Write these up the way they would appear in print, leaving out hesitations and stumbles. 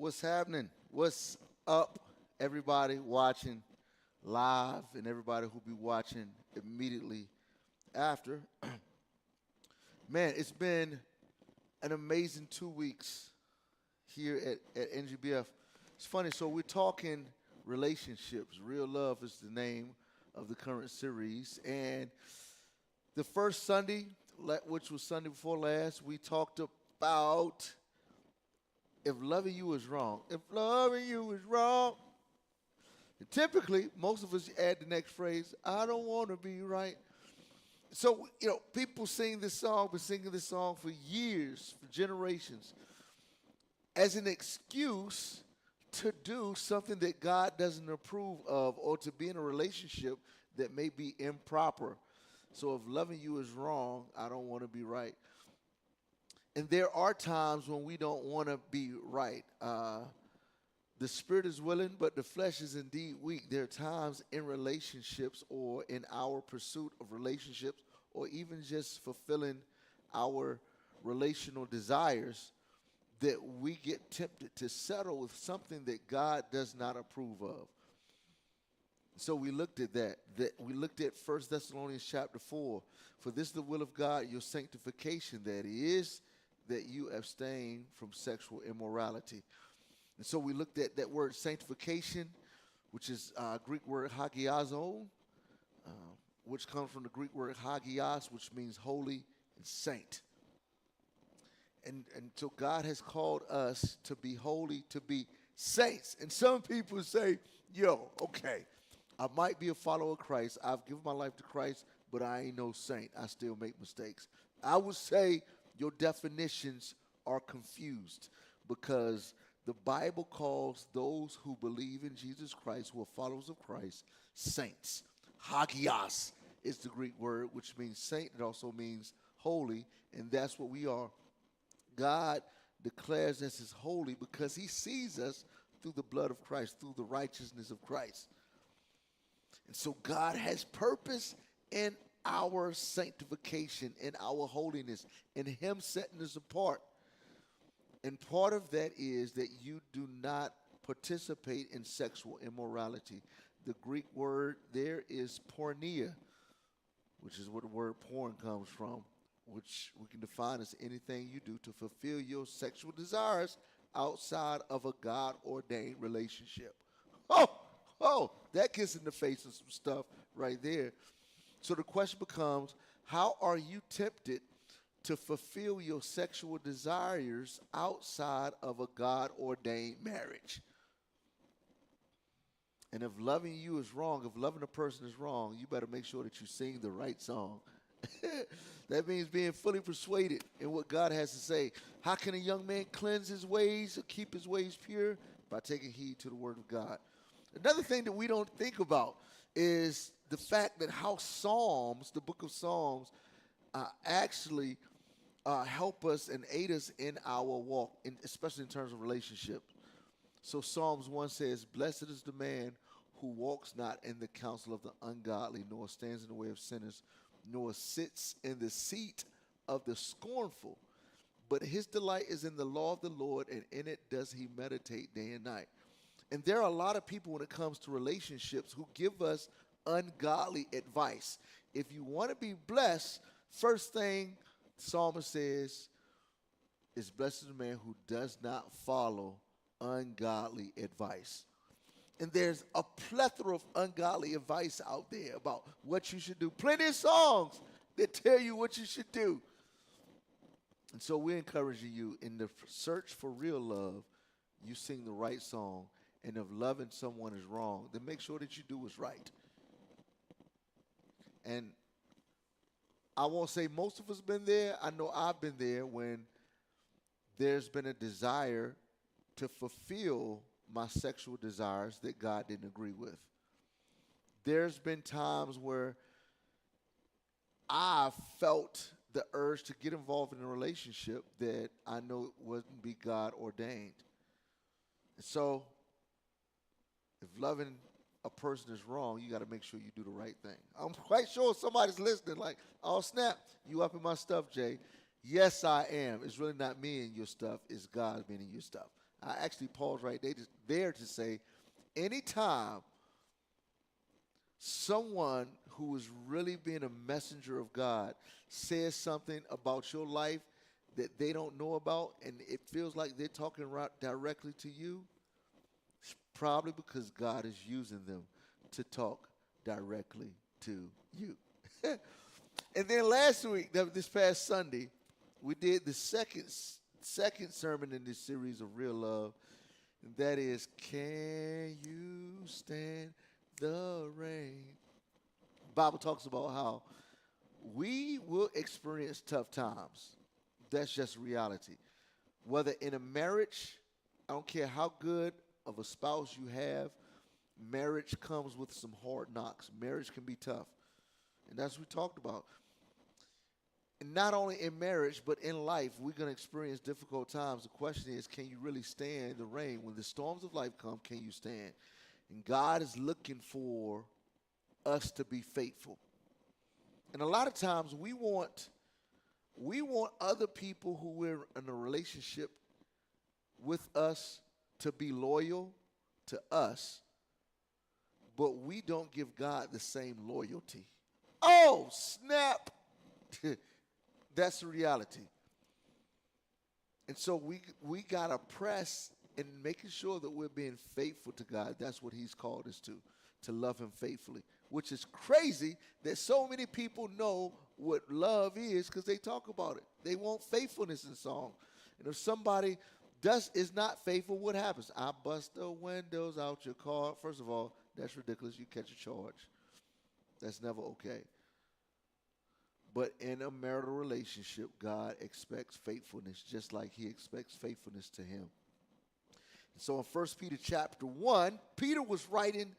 What's happening? What's up, everybody watching live and everybody who'll be watching immediately after? Man, it's been an amazing 2 weeks here at NGBF. It's funny, so we're talking relationships. Real Love is the name of the current series. And the first Sunday, which was Sunday before last, we talked about if loving you is wrong. If loving you is wrong. And typically, most of us add the next phrase, I don't want to be right. So, people sing this song, been singing this song for years, for generations, as an excuse to do something that God doesn't approve of or to be in a relationship that may be improper. So if loving you is wrong, I don't want to be right. And there are times when we don't want to be right. The spirit is willing, but the flesh is indeed weak. There are times in relationships or in our pursuit of relationships or even just fulfilling our relational desires that we get tempted to settle with something that God does not approve of. So we looked at that. We looked at 1 Thessalonians chapter 4. For this is the will of God, your sanctification, that is, that you abstain from sexual immorality. And so we looked at that word sanctification, which is Greek word hagiazo, which comes from the Greek word hagios, which means holy and saint. And so God has called us to be holy, to be saints. And some people say, okay, I might be a follower of Christ. I've given my life to Christ, but I ain't no saint. I still make mistakes. I would say your definitions are confused because the Bible calls those who believe in Jesus Christ, who are followers of Christ, saints. Hagios is the Greek word, which means saint. It also means holy, and that's what we are. God declares us as holy because he sees us through the blood of Christ, through the righteousness of Christ. And so God has purpose in our sanctification, in our holiness, in him setting us apart. And part of that is that you do not participate in sexual immorality. The Greek word there is porneia, which is where the word porn comes from, which we can define as anything you do to fulfill your sexual desires outside of a God-ordained relationship. That gets in the face of some stuff right there. So the question becomes, how are you tempted to fulfill your sexual desires outside of a God-ordained marriage? And if loving you is wrong, if loving a person is wrong, you better make sure that you sing the right song. That means being fully persuaded in what God has to say. How can a young man cleanse his ways or keep his ways pure? By taking heed to the word of God. Another thing that we don't think about is the fact that how Psalms, the book of Psalms, actually help us and aid us in our walk, especially in terms of relationships. So Psalms 1 says, blessed is the man who walks not in the counsel of the ungodly, nor stands in the way of sinners, nor sits in the seat of the scornful. But his delight is in the law of the Lord, and in it does he meditate day and night. And there are a lot of people when it comes to relationships who give us ungodly advice. If you want to be blessed, first thing the psalmist says is blessed is the man who does not follow ungodly advice. And there's a plethora of ungodly advice out there about what you should do. Plenty of songs that tell you what you should do. And so we're encouraging you in the search for real love, you sing the right song. And if loving someone is wrong, then make sure that you do what's right. And I won't say most of us been there. I know I've been there when there's been a desire to fulfill my sexual desires that God didn't agree with. There's been times where I felt the urge to get involved in a relationship that I know wouldn't be God ordained. And so if loving a person is wrong, you got to make sure you do the right thing. I'm quite sure somebody's listening like, oh, snap, you up in my stuff, Jay. Yes, I am. It's really not me and your stuff. It's God being in your stuff. I actually paused right there to say, anytime someone who is really being a messenger of God says something about your life that they don't know about, and it feels like they're talking right directly to you, it's probably because God is using them to talk directly to you. And then last week, this past Sunday, we did the second sermon in this series of Real Love, and that is, can you stand the rain? The Bible talks about how we will experience tough times. That's just reality. Whether in a marriage, I don't care how good of a spouse you have, marriage comes with some hard knocks. Marriage can be tough. And that's what we talked about. And not only in marriage, but in life, we're going to experience difficult times. The question is, can you really stand the rain? When the storms of life come, can you stand? And God is looking for us to be faithful. And a lot of times we want other people who we're in a relationship with us to be loyal to us, but we don't give God the same loyalty. Oh, snap. That's the reality. And so we got to press in making sure that we're being faithful to God. That's what he's called us to love him faithfully, which is crazy that so many people know what love is because they talk about it. They want faithfulness in song. And if somebody is not faithful, what happens? I bust the windows out your car. First of all, that's ridiculous. You catch a charge. That's never okay. But in a marital relationship, God expects faithfulness just like he expects faithfulness to him. So in 1 Peter chapter 1, Peter was writing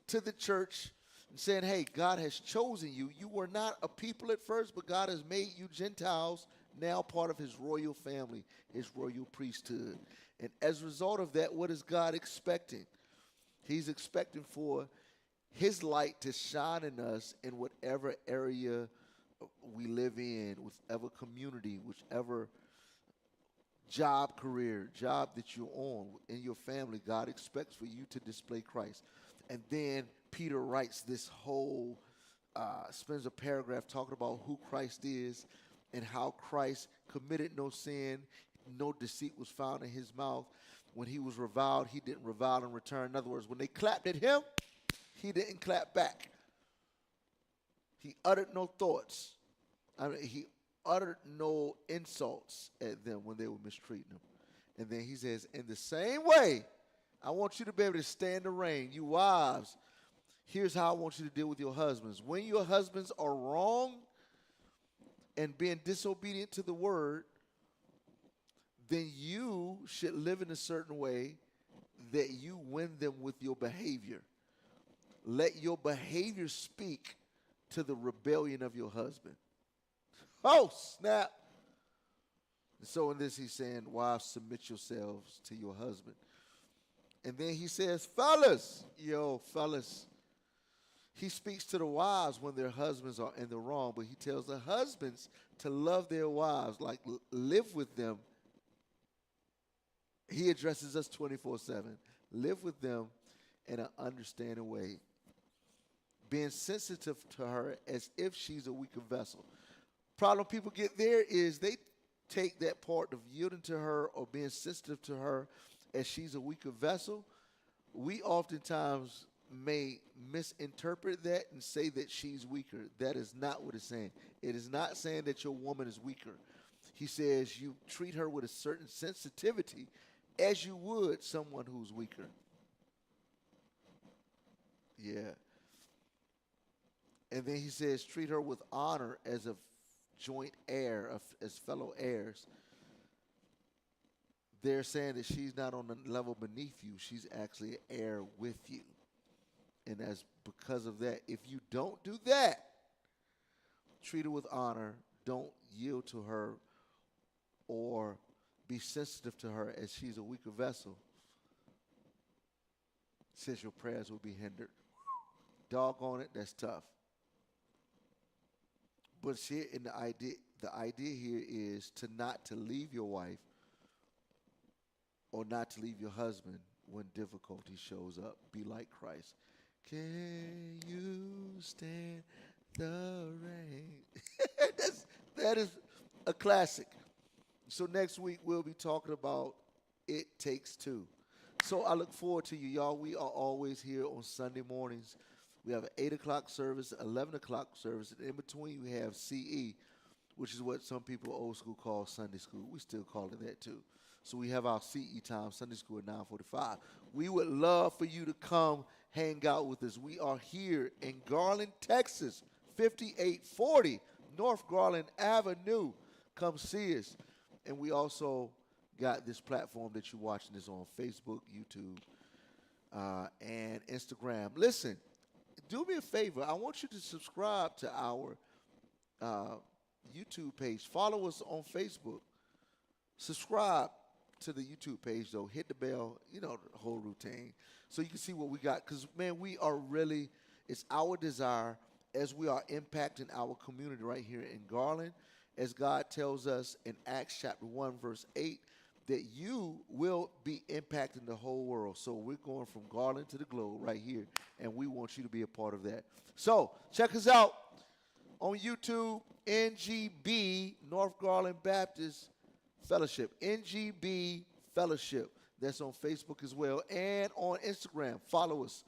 to the church and saying, hey, God has chosen you. You were not a people at first, but God has made you Gentiles, now part of his royal family, his royal priesthood. And as a result of that, what is God expecting? He's expecting for his light to shine in us in whatever area we live in, whichever community, whichever job that you're on in your family. God expects for you to display Christ. And then Peter writes this whole, spends a paragraph talking about who Christ is and how Christ committed no sin, no deceit was found in his mouth. When he was reviled, he didn't revile in return. In other words, when they clapped at him, he didn't clap back. He uttered no thoughts. He uttered no insults at them when they were mistreating him. And then he says, in the same way, I want you to be able to stand the rain. You wives, here's how I want you to deal with your husbands. When your husbands are wrong and being disobedient to the word, then you should live in a certain way that you win them with your behavior. Let your behavior speak to the rebellion of your husband. Oh, snap. And so in this he's saying, wives, submit yourselves to your husband. And then he says, fellas, he speaks to the wives when their husbands are in the wrong, but he tells the husbands to love their wives, like live with them. He addresses us 24/7. Live with them in an understanding way, being sensitive to her as if she's a weaker vessel. Problem people get there is they take that part of yielding to her or being sensitive to her as she's a weaker vessel. We oftentimes may misinterpret that and say that she's weaker. That is not what it's saying. It is not saying that your woman is weaker. He says you treat her with a certain sensitivity as you would someone who's weaker. Yeah. And then he says treat her with honor as a joint heir, as fellow heirs. They're saying that she's not on the level beneath you. She's actually an heir with you. And as because of that, if you don't do that, treat her with honor, don't yield to her or be sensitive to her as she's a weaker vessel, since your prayers will be hindered. Doggone it, that's tough. But see, in the idea here is to not to leave your wife, or not to leave your husband when difficulty shows up. Be like Christ. Can you stand the rain? That is a classic. So next week we'll be talking about It Takes Two. So I look forward to you, y'all. We are always here on Sunday mornings. We have an 8 o'clock service, 11 o'clock service, and in between we have CE, which is what some people old school call Sunday school. We still call it that too. So we have our CE time, Sunday school at 9:45. We would love for you to come hang out with us. We are here in Garland, Texas, 5840 North Garland Avenue. Come see us. And we also got this platform that you're watching this on Facebook, YouTube, and Instagram. Listen, do me a favor. I want you to subscribe to our uh, YouTube page. Follow us on Facebook. Subscribe to the YouTube page, though. Hit the bell, the whole routine, so you can see what we got. Because, man, we are really, it's our desire as we are impacting our community right here in Garland, as God tells us in Acts chapter 1, verse 8, that you will be impacting the whole world. So we're going from Garland to the globe right here, and we want you to be a part of that. So check us out on YouTube, NGB, North Garland Baptist Fellowship, NGB Fellowship. That's on Facebook as well, and on Instagram. Follow us.